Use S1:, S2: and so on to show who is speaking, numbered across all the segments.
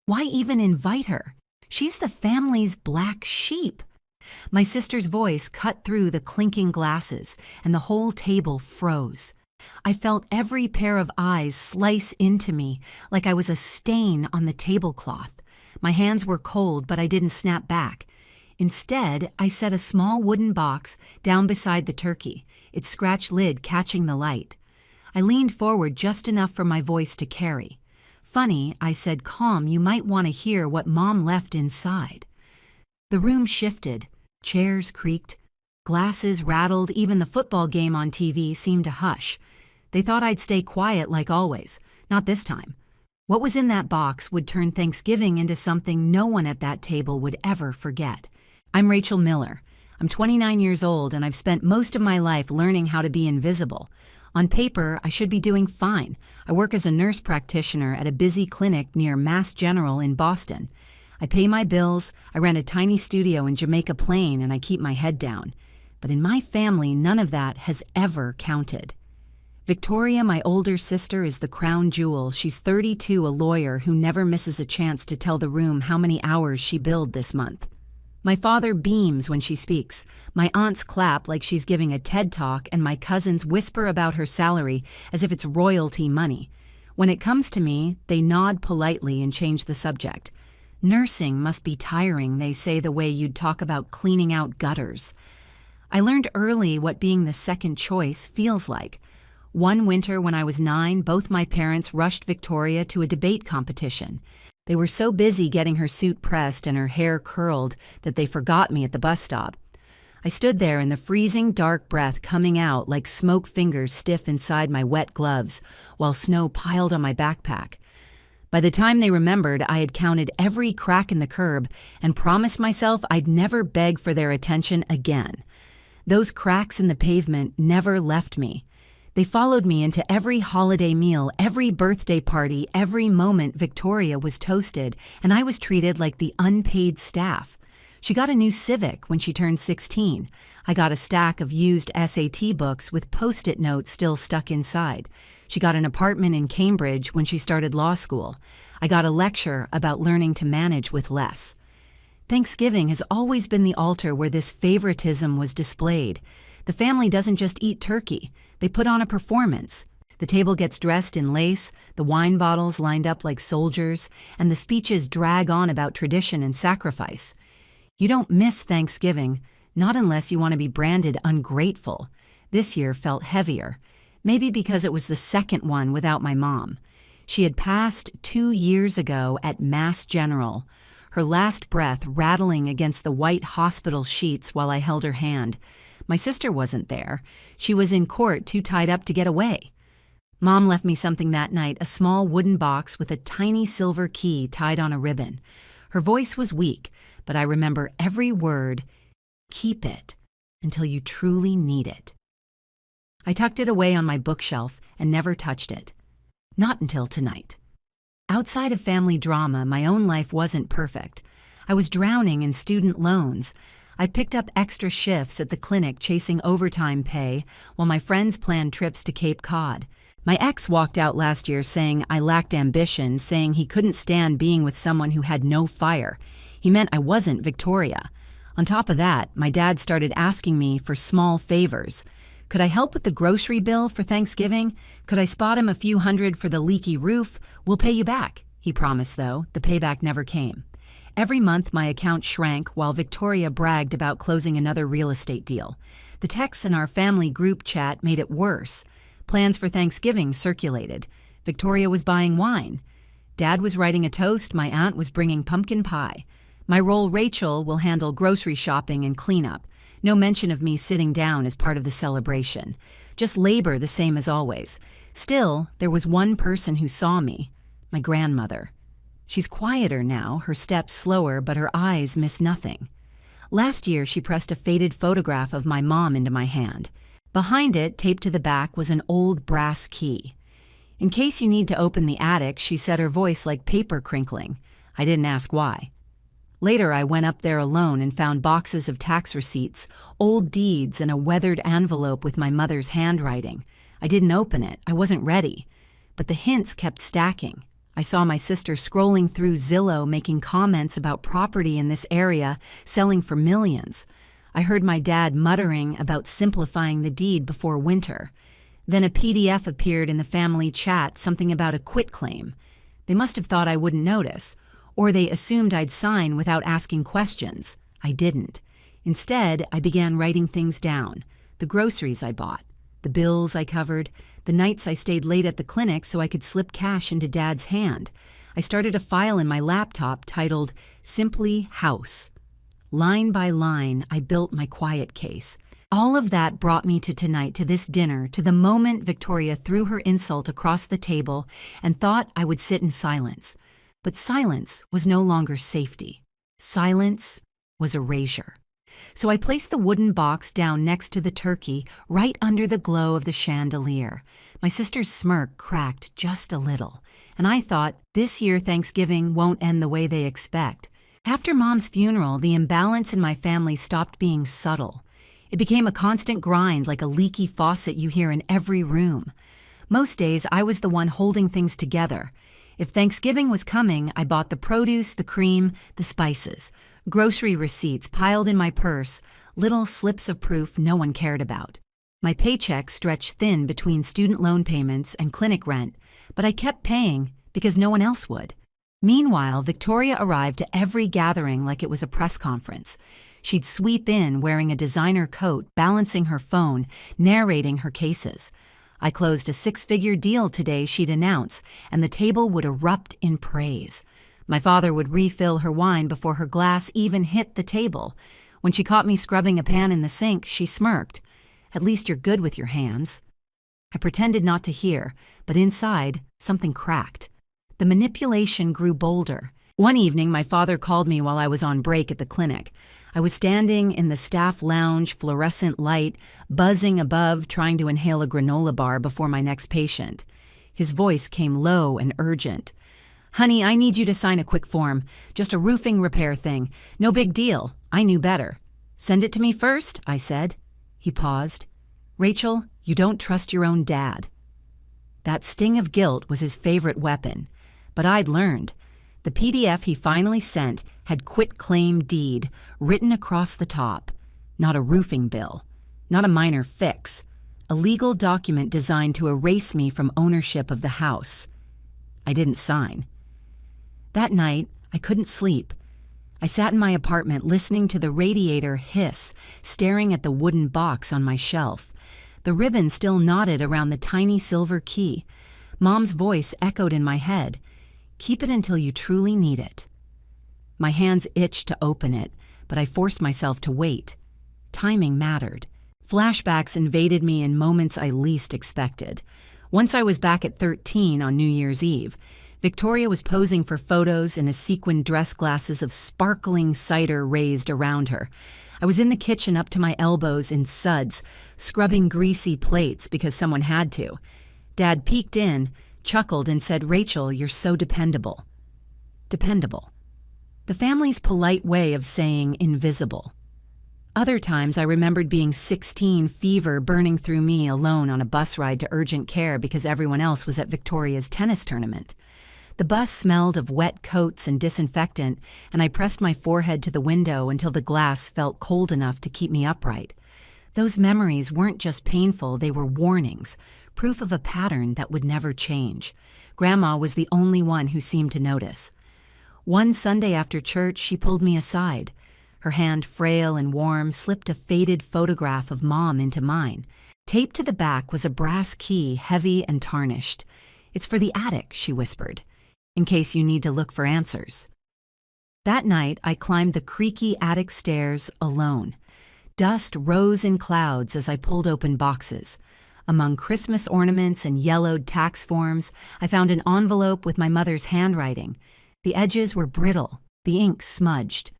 S1: Why even invite her? She's the family's black sheep. My sister's voice cut through the clinking glasses, and the whole table froze. I felt every pair of eyes slice into me like I was a stain on the tablecloth. My hands were cold, but I didn't snap back. Instead, I set a small wooden box down beside the turkey, its scratched lid catching the light. I leaned forward just enough for my voice to carry. "Funny," I said, "calm, you might want to hear what Mom left inside." The room shifted. Chairs creaked. Glasses rattled. Even the football game on TV seemed to hush. They thought I'd stay quiet like always. Not this time. What was in that box would turn Thanksgiving into something no one at that table would ever forget. I'm Rachel Miller. I'm 29 years old, and I've spent most of my life learning how to be invisible. On paper, I should be doing fine. I work as a nurse practitioner at a busy clinic near Mass General in Boston. I pay my bills, I rent a tiny studio in Jamaica Plain, and I keep my head down. But in my family, none of that has ever counted. Victoria, my older sister, is the crown jewel. She's 32, a lawyer who never misses a chance to tell the room how many hours she billed this month. My father beams when she speaks. My aunts clap like she's giving a TED Talk, and my cousins whisper about her salary as if it's royalty money. When it comes to me, they nod politely and change the subject. Nursing must be tiring, they say, the way you'd talk about cleaning out gutters. I learned early what being the second choice feels like. One winter when I was 9, both my parents rushed Victoria to a debate competition. They were so busy getting her suit pressed and her hair curled that they forgot me at the bus stop. I stood there in the freezing dark breath coming out like smoke fingers stiff inside my wet gloves, while snow piled on my backpack. By the time they remembered, I had counted every crack in the curb and promised myself I'd never beg for their attention again. Those cracks in the pavement never left me. They followed me into every holiday meal, every birthday party, every moment Victoria was toasted, and I was treated like the unpaid staff. She got a new Civic when she turned 16. I got a stack of used SAT books with Post-it notes still stuck inside. She got an apartment in Cambridge when she started law school. I got a lecture about learning to manage with less. Thanksgiving has always been the altar where this favoritism was displayed. The family doesn't just eat turkey. They put on a performance. The table gets dressed in lace, the wine bottles lined up like soldiers, and the speeches drag on about tradition and sacrifice. You don't miss Thanksgiving, not unless you want to be branded ungrateful. This year felt heavier, maybe because it was the second one without my mom. She had passed 2 years ago at Mass General, her last breath rattling against the white hospital sheets while I held her hand. My sister wasn't there. She was in court, too tied up to get away. Mom left me something that night, a small wooden box with a tiny silver key tied on a ribbon. Her voice was weak, but I remember every word. Keep it until you truly need it. I tucked it away on my bookshelf and never touched it. Not until tonight. Outside of family drama, my own life wasn't perfect. I was drowning in student loans. I picked up extra shifts at the clinic chasing overtime pay while my friends planned trips to Cape Cod. My ex walked out last year saying I lacked ambition, saying he couldn't stand being with someone who had no fire. He meant I wasn't Victoria. On top of that, my dad started asking me for small favors. Could I help with the grocery bill for Thanksgiving? Could I spot him a few hundred for the leaky roof? We'll pay you back, he promised, though. The payback never came. Every month, my account shrank while Victoria bragged about closing another real estate deal. The texts in our family group chat made it worse. Plans for Thanksgiving circulated. Victoria was buying wine. Dad was writing a toast. My aunt was bringing pumpkin pie. My role, Rachel, will handle grocery shopping and cleanup. No mention of me sitting down as part of the celebration. Just labor the same as always. Still, there was one person who saw me, my grandmother. She's quieter now, her steps slower, but her eyes miss nothing. Last year, she pressed a faded photograph of my mom into my hand. Behind it, taped to the back, was an old brass key. In case you need to open the attic, she said, her voice like paper crinkling. I didn't ask why. Later, I went up there alone and found boxes of tax receipts, old deeds, and a weathered envelope with my mother's handwriting. I didn't open it. I wasn't ready. But the hints kept stacking. I saw my sister scrolling through Zillow making comments about property in this area selling for millions. I heard my dad muttering about simplifying the deed before winter. Then a PDF appeared in the family chat, something about a quitclaim. They must have thought I wouldn't notice, or they assumed I'd sign without asking questions. I didn't. Instead, I began writing things down. The groceries I bought, the bills I covered, the nights I stayed late at the clinic so I could slip cash into Dad's hand. I started a file in my laptop titled Simply House. Line by line, I built my quiet case. All of that brought me to tonight, to this dinner, to the moment Victoria threw her insult across the table and thought I would sit in silence. But silence was no longer safety. Silence was erasure. So I placed the wooden box down next to the turkey, right under the glow of the chandelier. My sister's smirk cracked just a little, and I thought, this year Thanksgiving won't end the way they expect. After Mom's funeral, the imbalance in my family stopped being subtle. It became a constant grind, like a leaky faucet you hear in every room. Most days, I was the one holding things together. If Thanksgiving was coming, I bought the produce, the cream, the spices. Grocery receipts piled in my purse, little slips of proof no one cared about. My paycheck stretched thin between student loan payments and clinic rent, but I kept paying because no one else would. Meanwhile, Victoria arrived to every gathering like it was a press conference. She'd sweep in wearing a designer coat, balancing her phone, narrating her cases. I closed a 6-figure deal today, she'd announce, and the table would erupt in praise. My father would refill her wine before her glass even hit the table. When she caught me scrubbing a pan in the sink, she smirked. At least you're good with your hands. I pretended not to hear, but inside, something cracked. The manipulation grew bolder. One evening, my father called me while I was on break at the clinic. I was standing in the staff lounge, fluorescent light, buzzing above, trying to inhale a granola bar before my next patient. His voice came low and urgent. "Honey, I need you to sign a quick form. Just a roofing repair thing. No big deal." I knew better. "Send it to me first," I said. He paused. "Rachel, you don't trust your own dad." That sting of guilt was his favorite weapon. But I'd learned. The PDF he finally sent had quitclaim deed written across the top. Not a roofing bill. Not a minor fix. A legal document designed to erase me from ownership of the house. I didn't sign. That night, I couldn't sleep. I sat in my apartment listening to the radiator hiss, staring at the wooden box on my shelf. The ribbon still knotted around the tiny silver key. Mom's voice echoed in my head. "Keep it until you truly need it." My hands itched to open it, but I forced myself to wait. Timing mattered. Flashbacks invaded me in moments I least expected. Once I was back at 13 on New Year's Eve. Victoria was posing for photos in a sequined dress, glasses of sparkling cider raised around her. I was in the kitchen up to my elbows in suds, scrubbing greasy plates because someone had to. Dad peeked in, chuckled, and said, "Rachel, you're so dependable." Dependable. The family's polite way of saying invisible. Other times I remembered being 16, fever burning through me alone on a bus ride to urgent care because everyone else was at Victoria's tennis tournament. The bus smelled of wet coats and disinfectant, and I pressed my forehead to the window until the glass felt cold enough to keep me upright. Those memories weren't just painful, they were warnings, proof of a pattern that would never change. Grandma was the only one who seemed to notice. One Sunday after church, she pulled me aside. Her hand, frail and warm, slipped a faded photograph of Mom into mine. Taped to the back was a brass key, heavy and tarnished. "It's for the attic," she whispered, "in case you need to look for answers." That night, I climbed the creaky attic stairs alone. Dust rose in clouds as I pulled open boxes. Among Christmas ornaments and yellowed tax forms, I found an envelope with my mother's handwriting. The edges were brittle, the ink smudged.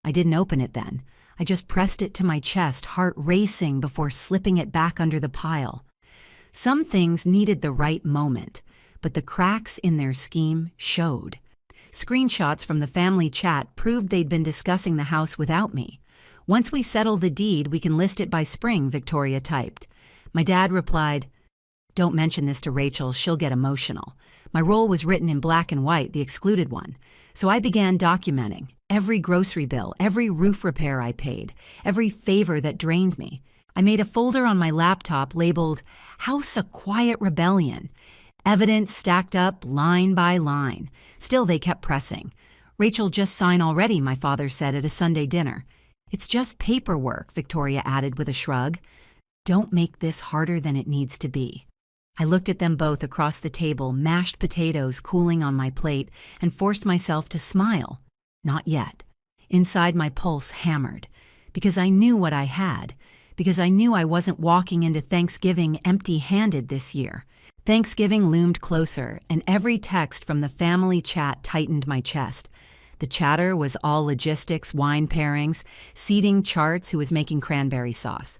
S1: I didn't open it then. I just pressed it to my chest, heart racing before slipping it back under the pile. Some things needed the right moment, but the cracks in their scheme showed. Screenshots from the family chat proved they'd been discussing the house without me. "Once we settle the deed, we can list it by spring," Victoria typed. My dad replied, "Don't mention this to Rachel, she'll get emotional." My role was written in black and white, the excluded one. So I began documenting every grocery bill, every roof repair I paid, every favor that drained me. I made a folder on my laptop labeled House a Quiet Rebellion. Evidence stacked up line by line. Still, they kept pressing. "Rachel, just sign already," my father said at a Sunday dinner. "It's just paperwork," Victoria added with a shrug. "Don't make this harder than it needs to be." I looked at them both across the table, mashed potatoes cooling on my plate, and forced myself to smile. Not yet. Inside, my pulse hammered. Because I knew what I had. Because I knew I wasn't walking into Thanksgiving empty-handed this year. Thanksgiving loomed closer, and every text from the family chat tightened my chest. The chatter was all logistics, wine pairings, seating charts, who was making cranberry sauce.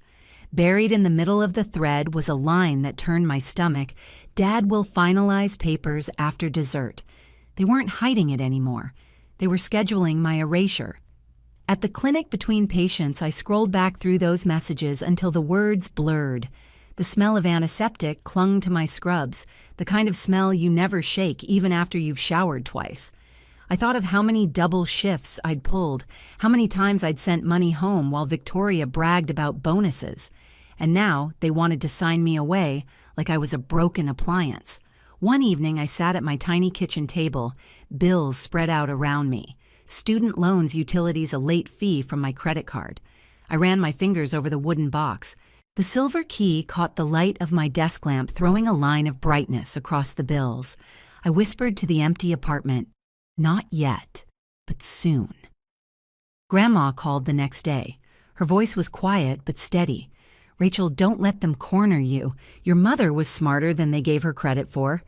S1: Buried in the middle of the thread was a line that turned my stomach. "Dad will finalize papers after dessert." They weren't hiding it anymore. They were scheduling my erasure. At the clinic between patients, I scrolled back through those messages until the words blurred. The smell of antiseptic clung to my scrubs, the kind of smell you never shake even after you've showered twice. I thought of how many double shifts I'd pulled, how many times I'd sent money home while Victoria bragged about bonuses. And now they wanted to sign me away like I was a broken appliance. One evening I sat at my tiny kitchen table, bills spread out around me. Student loans, utilities, a late fee from my credit card. I ran my fingers over the wooden box. The silver key caught the light of my desk lamp, throwing a line of brightness across the bills. I whispered to the empty apartment, "Not yet, but soon." Grandma called the next day. Her voice was quiet but steady. "Rachel, don't let them corner you. Your mother was smarter than they gave her credit for."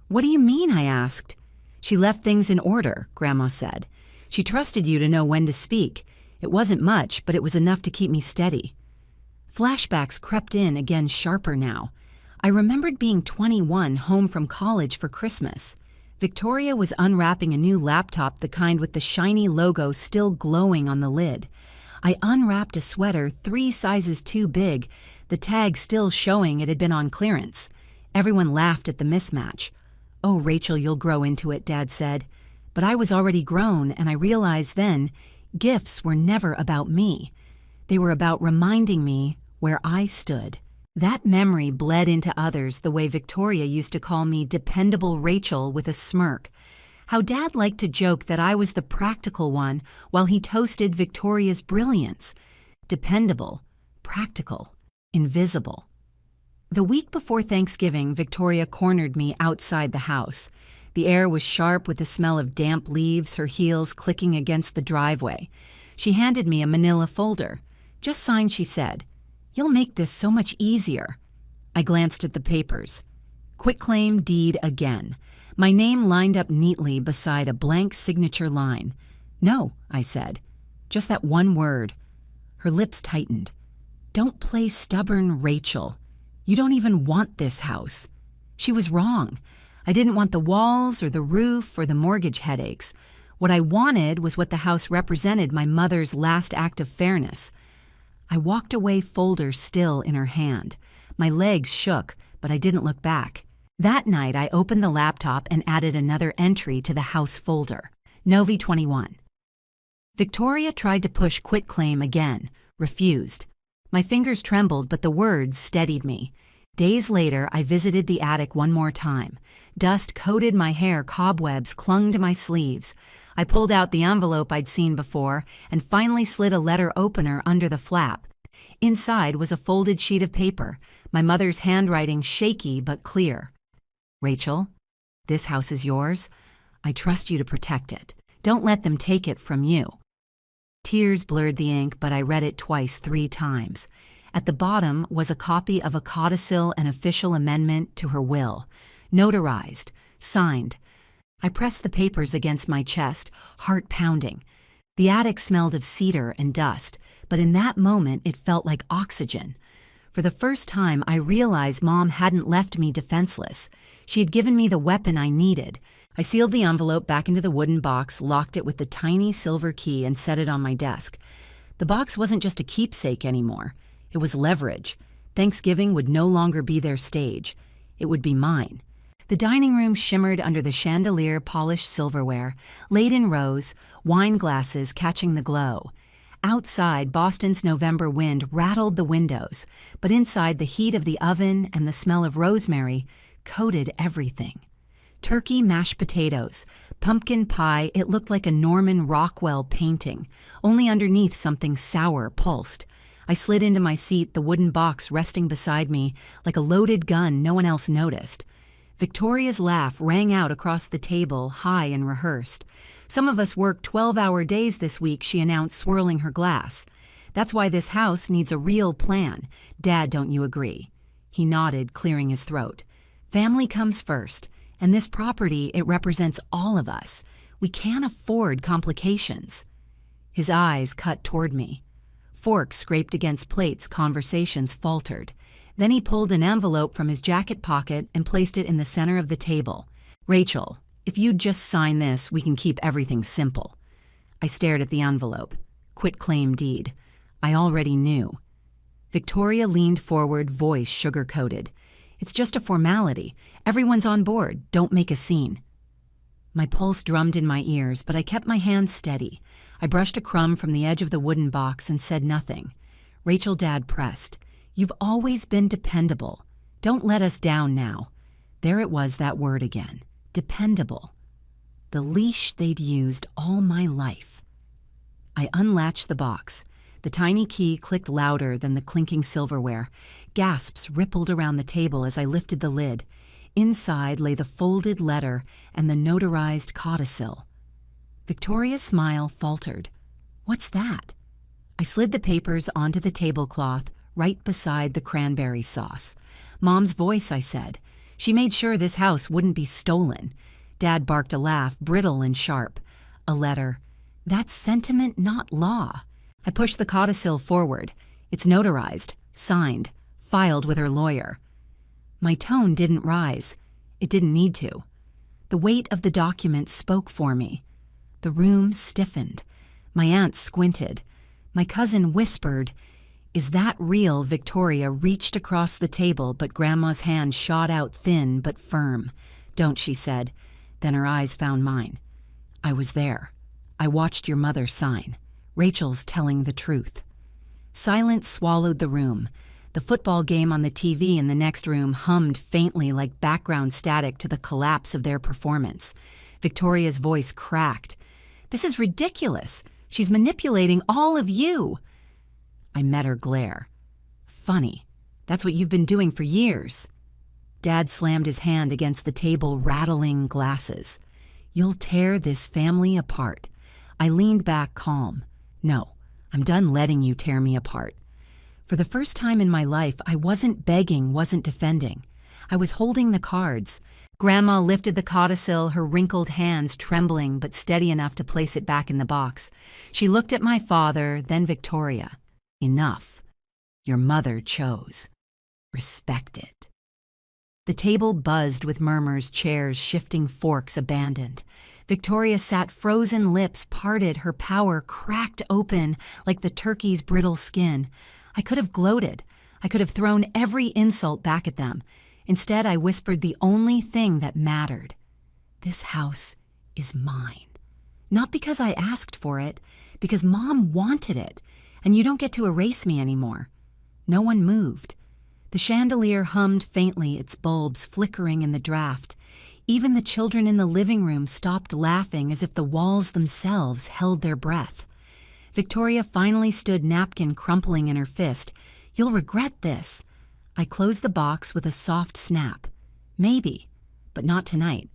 S1: "What do you mean?" I asked. "She left things in order," Grandma said. "She trusted you to know when to speak. It wasn't much, but it was enough to keep me steady." Flashbacks crept in, again sharper now. I remembered being 21, home from college for Christmas. Victoria was unwrapping a new laptop, the kind with the shiny logo still glowing on the lid. I unwrapped a sweater 3 sizes too big, the tag still showing it had been on clearance. Everyone laughed at the mismatch. "Oh, Rachel, you'll grow into it," Dad said. But I was already grown, and I realized then gifts were never about me. They were about reminding me where I stood. That memory bled into others the way Victoria used to call me Dependable Rachel with a smirk. How Dad liked to joke that I was the practical one while he toasted Victoria's brilliance. Dependable, practical, invisible. The week before Thanksgiving, Victoria cornered me outside the house. The air was sharp with the smell of damp leaves, her heels clicking against the driveway. She handed me a manila folder. "Just sign," she said. "You'll make this so much easier." I glanced at the papers. Quitclaim deed again. My name lined up neatly beside a blank signature line. "No," I said. "Just that one word." Her lips tightened. "Don't play stubborn, Rachel. You don't even want this house." She was wrong. I didn't want the walls or the roof or the mortgage headaches. What I wanted was what the house represented, my mother's last act of fairness. I walked away, folder still in her hand. My legs shook, but I didn't look back. That night, I opened the laptop and added another entry to the house folder. Novi 21. Victoria tried to push quitclaim again, refused. My fingers trembled, but the words steadied me. Days later, I visited the attic one more time. Dust coated my hair, cobwebs clung to my sleeves. I pulled out the envelope I'd seen before and finally slid a letter opener under the flap. Inside was a folded sheet of paper, my mother's handwriting shaky but clear. "Rachel, this house is yours. I trust you to protect it. Don't let them take it from you." Tears blurred the ink, but I read it twice, 3 times. At the bottom was a copy of a codicil and official amendment to her will, notarized, signed. I pressed the papers against my chest, heart pounding. The attic smelled of cedar and dust, but in that moment it felt like oxygen. For the first time, I realized Mom hadn't left me defenseless. She had given me the weapon I needed. I sealed the envelope back into the wooden box, locked it with the tiny silver key, and set it on my desk. The box wasn't just a keepsake anymore. It was leverage. Thanksgiving would no longer be their stage. It would be mine. The dining room shimmered under the chandelier polished silverware, laid in rows, wine glasses catching the glow. Outside, Boston's November wind rattled the windows, but inside the heat of the oven and the smell of rosemary coated everything. Turkey mashed potatoes, pumpkin pie, it looked like a Norman Rockwell painting, only underneath something sour pulsed. I slid into my seat, the wooden box resting beside me like a loaded gun no one else noticed. Victoria's laugh rang out across the table, high and rehearsed. "Some of us work 12-hour days this week," she announced, swirling her glass. "That's why this house needs a real plan. Dad, don't you agree?" He nodded, clearing his throat. "Family comes first, and this property, it represents all of us. We can't afford complications." His eyes cut toward me. Forks scraped against plates, conversations faltered. Then he pulled an envelope from his jacket pocket and placed it in the center of the table. "Rachel, if you'd just sign this, we can keep everything simple." I stared at the envelope. Quitclaim deed. I already knew. Victoria leaned forward, voice sugar-coated. "It's just a formality. Everyone's on board. Don't make a scene." My pulse drummed in my ears, but I kept my hands steady. I brushed a crumb from the edge of the wooden box and said nothing. Rachel, Dad pressed. "You've always been dependable. Don't let us down now." There it was, that word again. Dependable. The leash they'd used all my life. I unlatched the box. The tiny key clicked louder than the clinking silverware. Gasps rippled around the table as I lifted the lid. Inside lay the folded letter and the notarized codicil. Victoria's smile faltered. "What's that?" I slid the papers onto the tablecloth right beside the cranberry sauce. "Mom's voice," I said. "She made sure this house wouldn't be stolen." Dad barked a laugh, brittle and sharp. "A letter. That's sentiment, not law." I pushed the codicil forward. "It's notarized, signed, filed with her lawyer." My tone didn't rise. It didn't need to. The weight of the document spoke for me. The room stiffened. My aunt squinted. My cousin whispered, "Is that real?" Victoria reached across the table, but Grandma's hand shot out thin but firm. "Don't," she said. Then her eyes found mine. "I was there. I watched your mother sign. Rachel's telling the truth." Silence swallowed the room. The football game on the TV in the next room hummed faintly like background static to the collapse of their performance. Victoria's voice cracked. "This is ridiculous. She's manipulating all of you." I met her glare. "Funny. That's what you've been doing for years." Dad slammed his hand against the table, rattling glasses. "You'll tear this family apart." I leaned back, calm. "No, I'm done letting you tear me apart." For the first time in my life, I wasn't begging, wasn't defending. I was holding the cards. Grandma lifted the codicil, her wrinkled hands trembling but steady enough to place it back in the box. She looked at my father, then Victoria. "Enough. Your mother chose. Respect it." The table buzzed with murmurs, chairs shifting, forks abandoned. Victoria sat, frozen lips parted, her power cracked open like the turkey's brittle skin. I could have gloated. I could have thrown every insult back at them. Instead, I whispered the only thing that mattered. "This house is mine. Not because I asked for it, because Mom wanted it, and you don't get to erase me anymore." No one moved. The chandelier hummed faintly, its bulbs flickering in the draft. Even the children in the living room stopped laughing as if the walls themselves held their breath. Victoria finally stood, napkin crumpling in her fist. "You'll regret this." I closed the box with a soft snap. Maybe, but not tonight.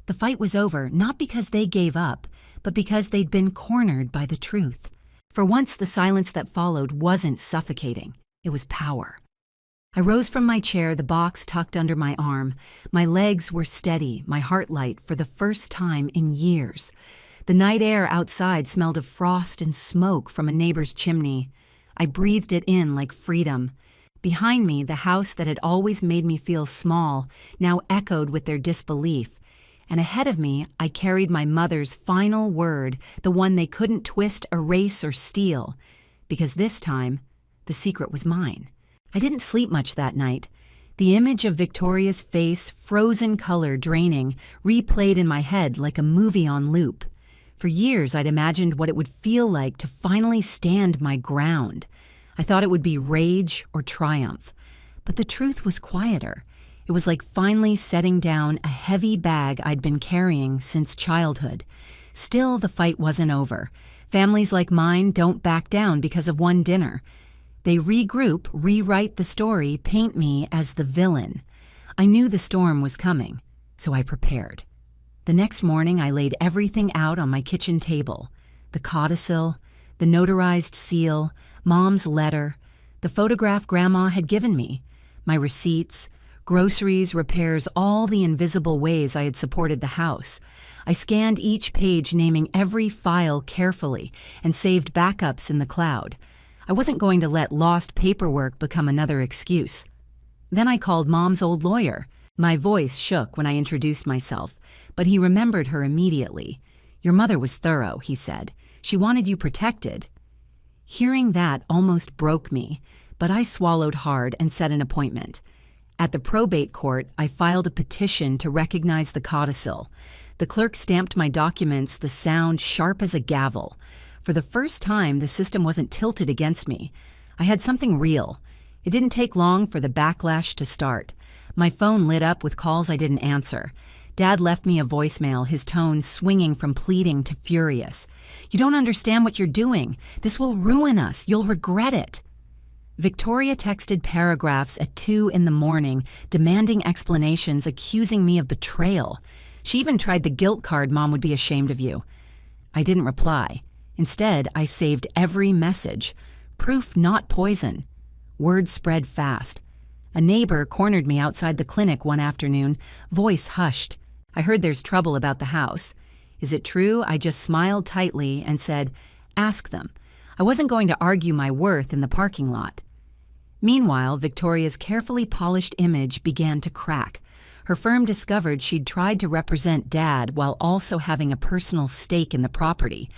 S1: The fight was over, not because they gave up, but because they'd been cornered by the truth. For once, the silence that followed wasn't suffocating. It was power. I rose from my chair, the box tucked under my arm. My legs were steady, my heart light for the first time in years. The night air outside smelled of frost and smoke from a neighbor's chimney. I breathed it in like freedom. Behind me, the house that had always made me feel small now echoed with their disbelief. And ahead of me, I carried my mother's final word, the one they couldn't twist, erase, or steal. Because this time, the secret was mine. I didn't sleep much that night. The image of Victoria's face, frozen color draining, replayed in my head like a movie on loop. For years, I'd imagined what it would feel like to finally stand my ground. I thought it would be rage or triumph. But the truth was quieter. It was like finally setting down a heavy bag I'd been carrying since childhood. Still, the fight wasn't over. Families like mine don't back down because of one dinner. They regroup, rewrite the story, paint me as the villain. I knew the storm was coming, so I prepared. The next morning, I laid everything out on my kitchen table. The codicil, the notarized seal, Mom's letter, the photograph Grandma had given me, my receipts, groceries, repairs, all the invisible ways I had supported the house. I scanned each page, naming every file carefully, and saved backups in the cloud. I wasn't going to let lost paperwork become another excuse. Then I called Mom's old lawyer. My voice shook when I introduced myself, but he remembered her immediately. "Your mother was thorough," he said. "She wanted you protected." Hearing that almost broke me, but I swallowed hard and set an appointment. At the probate court, I filed a petition to recognize the codicil. The clerk stamped my documents, the sound sharp as a gavel. For the first time, the system wasn't tilted against me. I had something real. It didn't take long for the backlash to start. My phone lit up with calls I didn't answer. Dad left me a voicemail, his tone swinging from pleading to furious. "You don't understand what you're doing. This will ruin us. You'll regret it." Victoria texted paragraphs at 2 in the morning, demanding explanations, accusing me of betrayal. She even tried the guilt card, "Mom would be ashamed of you." I didn't reply. Instead, I saved every message. Proof not poison. Word spread fast. A neighbor cornered me outside the clinic one afternoon, voice hushed. I heard there's trouble about the house. Is it true? I just smiled tightly and said, "Ask them." I wasn't going to argue my worth in the parking lot. Meanwhile, Victoria's carefully polished image began to crack. Her firm discovered she'd tried to represent Dad while also having a personal stake in the property.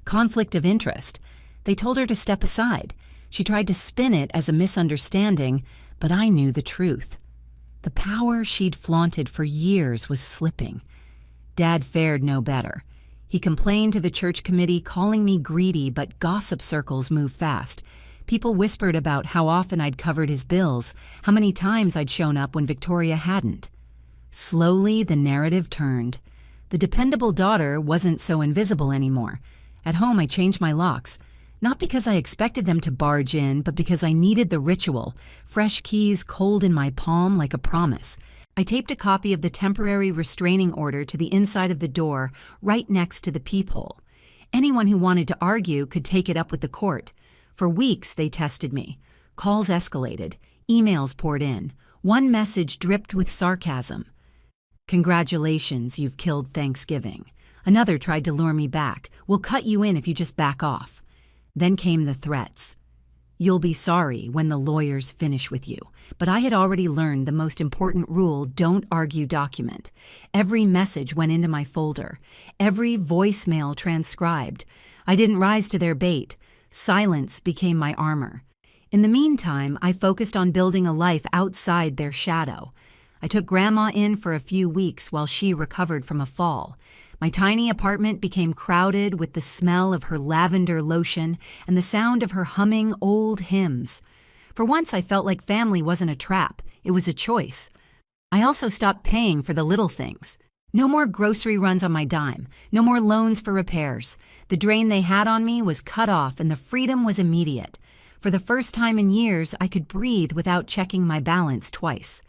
S1: Conflict of interest. They told her to step aside. She tried to spin it as a misunderstanding, but I knew the truth. The power she'd flaunted for years was slipping. Dad fared no better. He complained to the church committee, calling me greedy, but gossip circles move fast. People whispered about how often I'd covered his bills, how many times I'd shown up when Victoria hadn't. Slowly, the narrative turned. The dependable daughter wasn't so invisible anymore. At home, I changed my locks. Not because I expected them to barge in, but because I needed the ritual, fresh keys cold in my palm like a promise. I taped a copy of the temporary restraining order to the inside of the door, right next to the peephole. Anyone who wanted to argue could take it up with the court. For weeks, they tested me. Calls escalated. Emails poured in. One message dripped with sarcasm. "Congratulations, you've killed Thanksgiving." Another tried to lure me back. "We'll cut you in if you just back off." Then came the threats. "You'll be sorry when the lawyers finish with you." But I had already learned the most important rule: don't argue document. Every message went into my folder. Every voicemail transcribed. I didn't rise to their bait. Silence became my armor. In the meantime, I focused on building a life outside their shadow. I took Grandma in for a few weeks while she recovered from a fall. My tiny apartment became crowded with the smell of her lavender lotion and the sound of her humming old hymns. For once, I felt like family wasn't a trap. It was a choice. I also stopped paying for the little things. No more grocery runs on my dime. No more loans for repairs. The drain they had on me was cut off and the freedom was immediate. For the first time in years, I could breathe without checking my balance twice.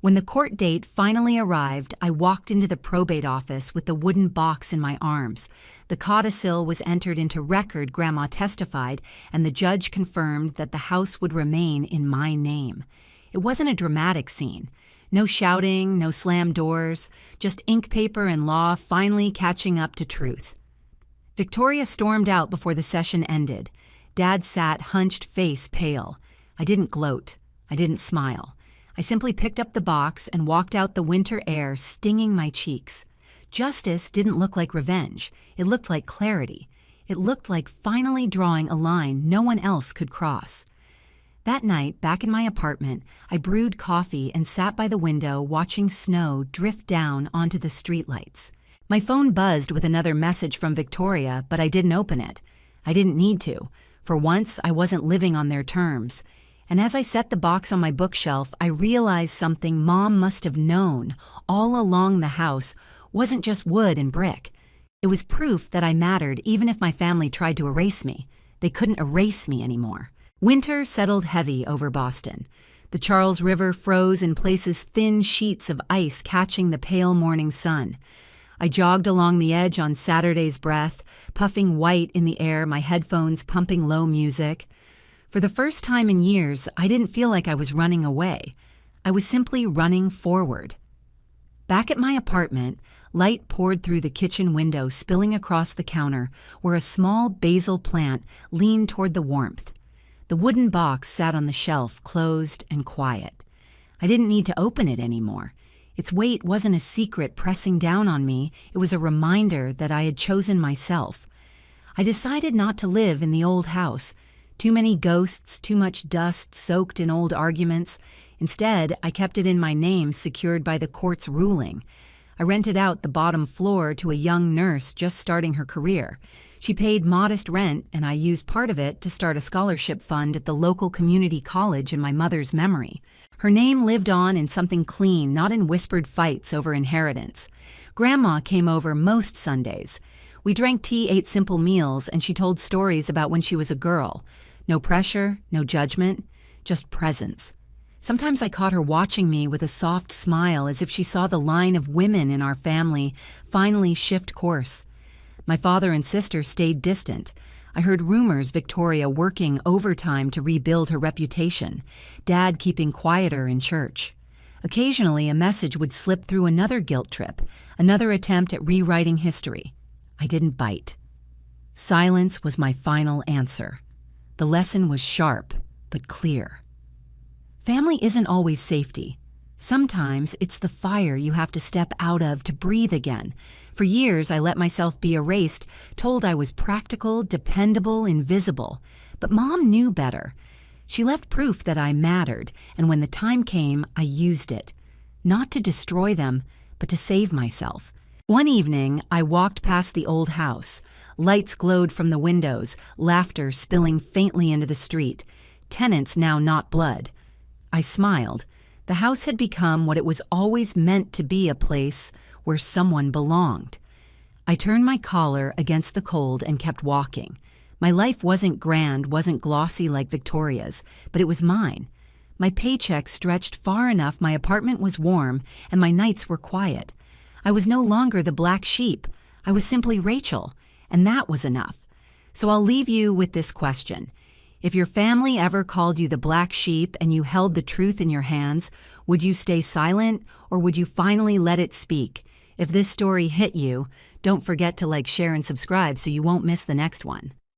S1: When the court date finally arrived, I walked into the probate office with the wooden box in my arms. The codicil was entered into record, Grandma testified, and the judge confirmed that the house would remain in my name. It wasn't a dramatic scene. No shouting, no slammed doors, just ink paper and law finally catching up to truth. Victoria stormed out before the session ended. Dad sat hunched, face pale. I didn't gloat. I didn't smile. I simply picked up the box and walked out the winter air, stinging my cheeks. Justice didn't look like revenge. It looked like clarity. It looked like finally drawing a line no one else could cross. That night, back in my apartment, I brewed coffee and sat by the window watching snow drift down onto the streetlights. My phone buzzed with another message from Victoria, but I didn't open it. I didn't need to. For once, I wasn't living on their terms. And as I set the box on my bookshelf, I realized something Mom must have known all along the house wasn't just wood and brick. It was proof that I mattered even if my family tried to erase me. They couldn't erase me anymore. Winter settled heavy over Boston. The Charles River froze in places, thin sheets of ice catching the pale morning sun. I jogged along the edge on Saturday's breath, puffing white in the air, my headphones pumping low music. For the first time in years, I didn't feel like I was running away. I was simply running forward. Back at my apartment, light poured through the kitchen window, spilling across the counter, where a small basil plant leaned toward the warmth. The wooden box sat on the shelf, closed and quiet. I didn't need to open it anymore. Its weight wasn't a secret pressing down on me. It was a reminder that I had chosen myself. I decided not to live in the old house. Too many ghosts, too much dust soaked in old arguments. Instead, I kept it in my name, secured by the court's ruling. I rented out the bottom floor to a young nurse just starting her career. She paid modest rent, and I used part of it to start a scholarship fund at the local community college in my mother's memory. Her name lived on in something clean, not in whispered fights over inheritance. Grandma came over most Sundays. We drank tea, ate simple meals, and she told stories about when she was a girl. No pressure, no judgment, just presence. Sometimes I caught her watching me with a soft smile, as if she saw the line of women in our family finally shift course. My father and sister stayed distant. I heard rumors Victoria working overtime to rebuild her reputation, Dad keeping quieter in church. Occasionally, a message would slip through another guilt trip, another attempt at rewriting history. I didn't bite. Silence was my final answer. The lesson was sharp, but clear. Family isn't always safety. Sometimes it's the fire you have to step out of to breathe again. For years, I let myself be erased, told I was practical, dependable, invisible. But Mom knew better. She left proof that I mattered, and when the time came, I used it. Not to destroy them, but to save myself. One evening, I walked past the old house. Lights glowed from the windows, laughter spilling faintly into the street. Tenants now not blood. I smiled. The house had become what it was always meant to be, a place where someone belonged. I turned my collar against the cold and kept walking. My life wasn't grand, wasn't glossy like Victoria's, but it was mine. My paycheck stretched far enough, my apartment was warm, and my nights were quiet. I was no longer the black sheep. I was simply Rachel, and that was enough. So I'll leave you with this question. If your family ever called you the black sheep and you held the truth in your hands, would you stay silent or would you finally let it speak? If this story hit you, don't forget to like, share, and subscribe so you won't miss the next one.